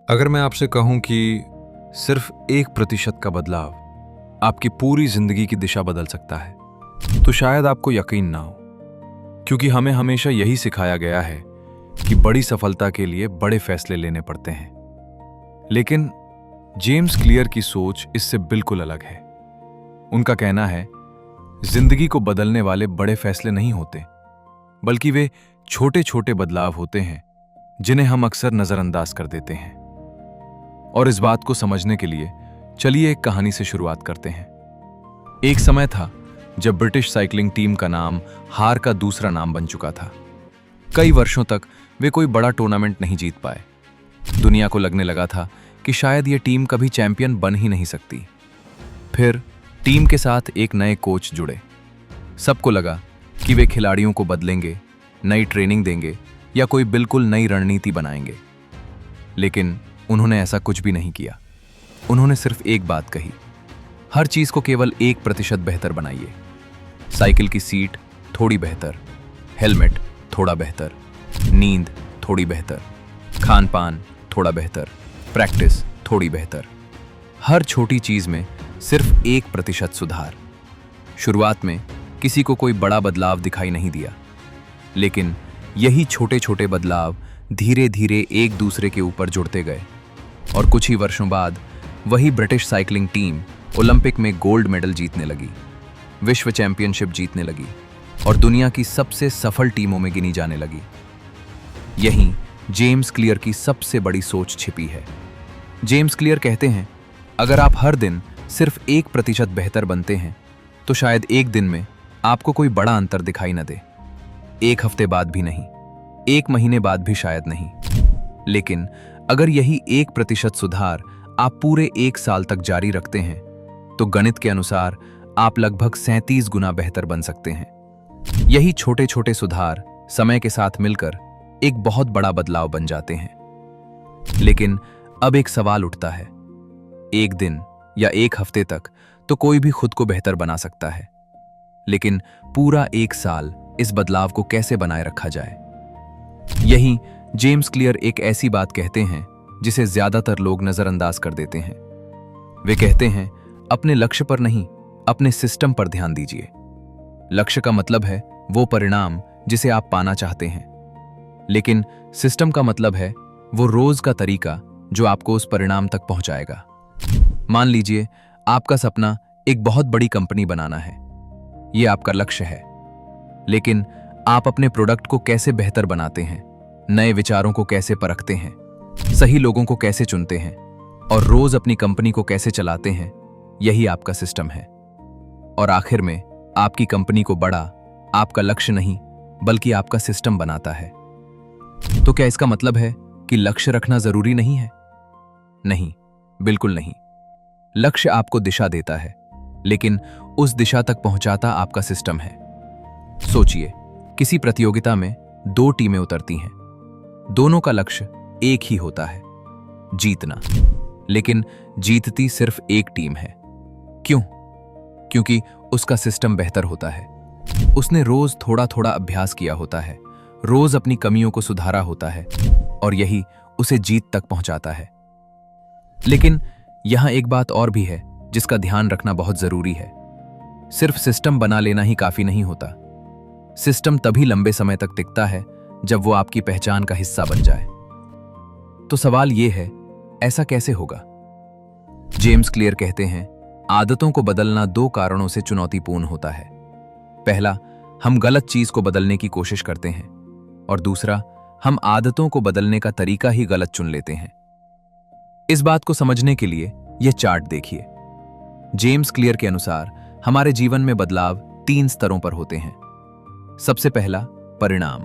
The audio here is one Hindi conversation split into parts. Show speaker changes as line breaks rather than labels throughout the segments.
अगर मैं आपसे कहूं कि सिर्फ 1% का बदलाव आपकी पूरी जिंदगी की दिशा बदल सकता है, तो शायद आपको यकीन ना हो, क्योंकि हमें हमेशा यही सिखाया गया है कि बड़ी सफलता के लिए बड़े फैसले लेने पड़ते हैं। लेकिन जेम्स क्लियर की सोच इससे बिल्कुल अलग है। उनका कहना है, जिंदगी को बदलने वाले बड़े फैसले नहीं होते, बल्कि वे छोटे छोटे बदलाव होते हैं जिन्हें हम अक्सर नजरअंदाज कर देते हैं। और इस बात को समझने के लिए चलिए एक कहानी से शुरुआत करते हैं। एक समय था जब ब्रिटिश साइकिलिंग टीम का नाम हार का दूसरा नाम बन चुका था। कई वर्षों तक वे कोई बड़ा टूर्नामेंट नहीं जीत पाए। दुनिया को लगने लगा था कि शायद ये टीम कभी चैंपियन बन ही नहीं सकती। फिर टीम के साथ एक नए कोच जुड़े। सबको लगा कि वे खिलाड़ियों को बदलेंगे, नई ट्रेनिंग देंगे या कोई बिल्कुल नई रणनीति बनाएंगे। लेकिन उन्होंने ऐसा कुछ भी नहीं किया। उन्होंने सिर्फ एक बात कही, हर चीज को केवल 1% बेहतर बनाइए। साइकिल की सीट थोड़ी बेहतर, हेलमेट थोड़ा बेहतर, नींद थोड़ी बेहतर, खान पान थोड़ा बेहतर, प्रैक्टिस थोड़ी बेहतर। हर छोटी चीज में सिर्फ 1% सुधार। शुरुआत में किसी को कोई बड़ा बदलाव दिखाई नहीं दिया, लेकिन यही छोटे छोटे बदलाव धीरे धीरे एक दूसरे के ऊपर जुड़ते गए और कुछ ही वर्षों बाद वही ब्रिटिश साइकिलिंग टीम ओलंपिक में गोल्ड मेडल जीतने लगी, विश्व चैंपियनशिप जीतने लगी और दुनिया की सबसे सफल टीमों में गिनी जाने लगी। यहीं जेम्स क्लियर की सबसे बड़ी सोच छिपी है। जेम्स क्लियर कहते हैं, अगर आप हर दिन सिर्फ 1% बेहतर बनते हैं तो शायद एक दिन में आपको कोई बड़ा अंतर दिखाई न दे, एक हफ्ते बाद भी नहीं, एक महीने बाद भी शायद नहीं, लेकिन अगर यही 1% सुधार आप पूरे 1 साल तक जारी रखते हैं तो गणित के अनुसार आप लगभग 37 गुना बेहतर बन सकते हैं। यही छोटे छोटे सुधार समय के साथ मिलकर एक बहुत बड़ा बदलाव बन जाते हैं। लेकिन अब एक सवाल उठता है, एक दिन या एक हफ्ते तक तो कोई भी खुद को बेहतर बना सकता है, लेकिन पूरा 1 साल इस बदलाव को कैसे बनाए रखा जाए? यही जेम्स क्लियर एक ऐसी बात कहते हैं जिसे ज्यादातर लोग नजरअंदाज कर देते हैं। वे कहते हैं, अपने लक्ष्य पर नहीं, अपने सिस्टम पर ध्यान दीजिए। लक्ष्य का मतलब है वो परिणाम जिसे आप पाना चाहते हैं, लेकिन सिस्टम का मतलब है वो रोज का तरीका जो आपको उस परिणाम तक पहुंचाएगा। मान लीजिए आपका सपना एक बहुत बड़ी कंपनी बनाना है, ये आपका लक्ष्य है, लेकिन आप अपने प्रोडक्ट को कैसे बेहतर बनाते हैं, नए विचारों को कैसे परखते हैं, सही लोगों को कैसे चुनते हैं और रोज अपनी कंपनी को कैसे चलाते हैं, यही आपका सिस्टम है। और आखिर में आपकी कंपनी को बड़ा आपका लक्ष्य नहीं बल्कि आपका सिस्टम बनाता है। तो क्या इसका मतलब है कि लक्ष्य रखना जरूरी नहीं है? नहीं, बिल्कुल नहीं। लक्ष्य आपको दिशा देता है, लेकिन उस दिशा तक पहुंचाता आपका सिस्टम है। सोचिए, किसी प्रतियोगिता में 2 टीमें उतरती हैं। दोनों का लक्ष्य एक ही होता है, जीतना, लेकिन जीतती सिर्फ एक टीम है। क्यों? क्योंकि उसका सिस्टम बेहतर होता है। उसने रोज थोड़ा थोड़ा अभ्यास किया होता है, रोज अपनी कमियों को सुधारा होता है और यही उसे जीत तक पहुंचाता है। लेकिन यहां एक बात और भी है जिसका ध्यान रखना बहुत जरूरी है। सिर्फ सिस्टम बना लेना ही काफी नहीं होता। सिस्टम तभी लंबे समय तक टिकता है जब वो आपकी पहचान का हिस्सा बन जाए। तो सवाल ये है, ऐसा कैसे होगा? जेम्स क्लियर कहते हैं, आदतों को बदलना 2 कारणों से चुनौतीपूर्ण होता है। पहला, हम गलत चीज को बदलने की कोशिश करते हैं और दूसरा, हम आदतों को बदलने का तरीका ही गलत चुन लेते हैं। इस बात को समझने के लिए यह चार्ट देखिए। जेम्स क्लियर के अनुसार हमारे जीवन में बदलाव 3 स्तरों पर होते हैं। सबसे पहला, परिणाम,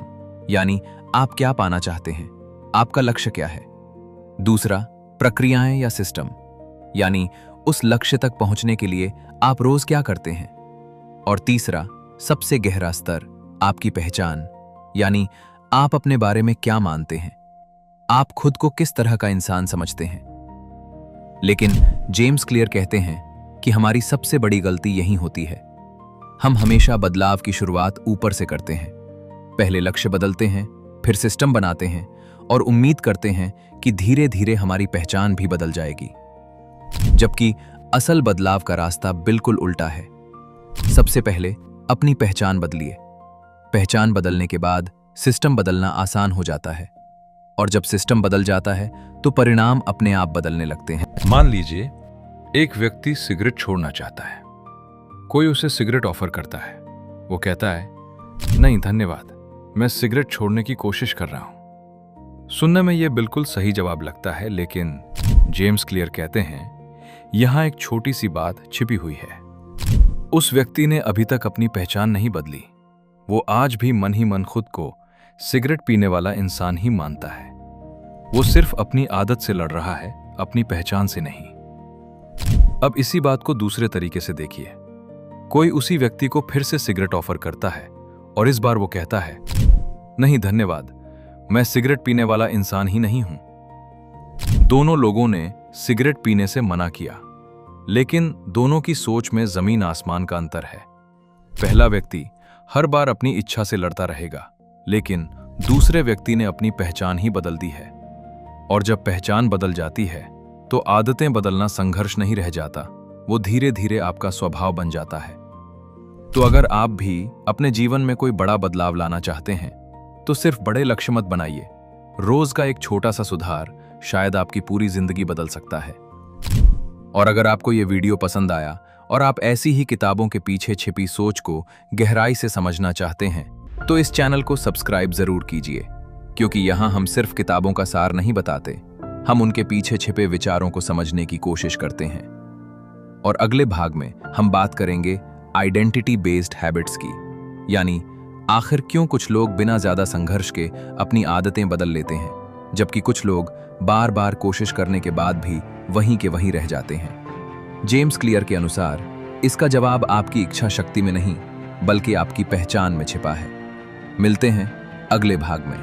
यानी आप क्या पाना चाहते हैं, आपका लक्ष्य क्या है। दूसरा, प्रक्रियाएं या सिस्टम, यानी उस लक्ष्य तक पहुंचने के लिए आप रोज क्या करते हैं। और तीसरा, सबसे गहरा स्तर, आपकी पहचान, यानी आप अपने बारे में क्या मानते हैं, आप खुद को किस तरह का इंसान समझते हैं। लेकिन जेम्स क्लियर कहते हैं कि हमारी सबसे बड़ी गलती यही होती है। हम हमेशा बदलाव की शुरुआत ऊपर से करते हैं। पहले लक्ष्य बदलते हैं, फिर सिस्टम बनाते हैं
और उम्मीद करते हैं कि धीरे धीरे हमारी पहचान भी बदल जाएगी, जबकि असल बदलाव का रास्ता बिल्कुल उल्टा है। सबसे पहले अपनी पहचान बदलिए। पहचान बदलने के बाद सिस्टम बदलना आसान हो जाता है, और जब सिस्टम बदल जाता है तो परिणाम अपने आप बदलने लगते हैं।
मान लीजिए एक व्यक्ति सिगरेट छोड़ना चाहता है। कोई उसे सिगरेट ऑफर करता है। वो कहता है, नहीं धन्यवाद, मैं सिगरेट छोड़ने की कोशिश कर रहा हूं। सुनने में यह बिल्कुल सही जवाब लगता है, लेकिन जेम्स क्लियर कहते हैं यहां एक छोटी सी बात छिपी हुई है। उस व्यक्ति ने अभी तक अपनी पहचान नहीं बदली। वो आज भी मन ही मन खुद को सिगरेट पीने वाला इंसान ही मानता है। वो सिर्फ अपनी आदत से लड़ रहा है, अपनी पहचान से नहीं। अब इसी बात को दूसरे तरीके से देखिए। कोई उसी व्यक्ति को फिर से सिगरेट ऑफर करता है और इस बार वो कहता है, नहीं धन्यवाद, मैं सिगरेट पीने वाला इंसान ही नहीं हूं। दोनों लोगों ने सिगरेट पीने से मना किया, लेकिन दोनों की सोच में जमीन आसमान का अंतर है। पहला व्यक्ति हर बार अपनी इच्छा से लड़ता रहेगा, लेकिन दूसरे व्यक्ति ने अपनी पहचान ही बदल दी है। और जब पहचान बदल जाती है तो आदतें बदलना संघर्ष नहीं रह जाता, वो धीरे धीरे आपका स्वभाव बन जाता है। तो अगर आप भी अपने जीवन में कोई बड़ा बदलाव लाना चाहते हैं तो सिर्फ बड़े लक्ष्य मत बनाइए। रोज का एक छोटा सा सुधार शायद आपकी पूरी जिंदगी बदल सकता है। और अगर आपको ये वीडियो पसंद आया और आप ऐसी ही किताबों के पीछे छिपी सोच को गहराई से समझना चाहते हैं तो इस चैनल को सब्सक्राइब जरूर कीजिए, क्योंकि यहाँ हम सिर्फ किताबों का सार नहीं बताते, हम उनके पीछे छिपे विचारों को समझने की कोशिश करते हैं। और अगले भाग में हम बात करेंगे आइडेंटिटी बेस्ड हैबिट्स की, यानी आखिर क्यों कुछ लोग बिना ज्यादा संघर्ष के अपनी आदतें बदल लेते हैं, जबकि कुछ लोग बार बार कोशिश करने के बाद भी वहीं के वहीं रह जाते हैं। जेम्स क्लियर के अनुसार इसका जवाब आपकी इच्छा शक्ति में नहीं, बल्कि आपकी पहचान में छिपा है। मिलते हैं अगले भाग में।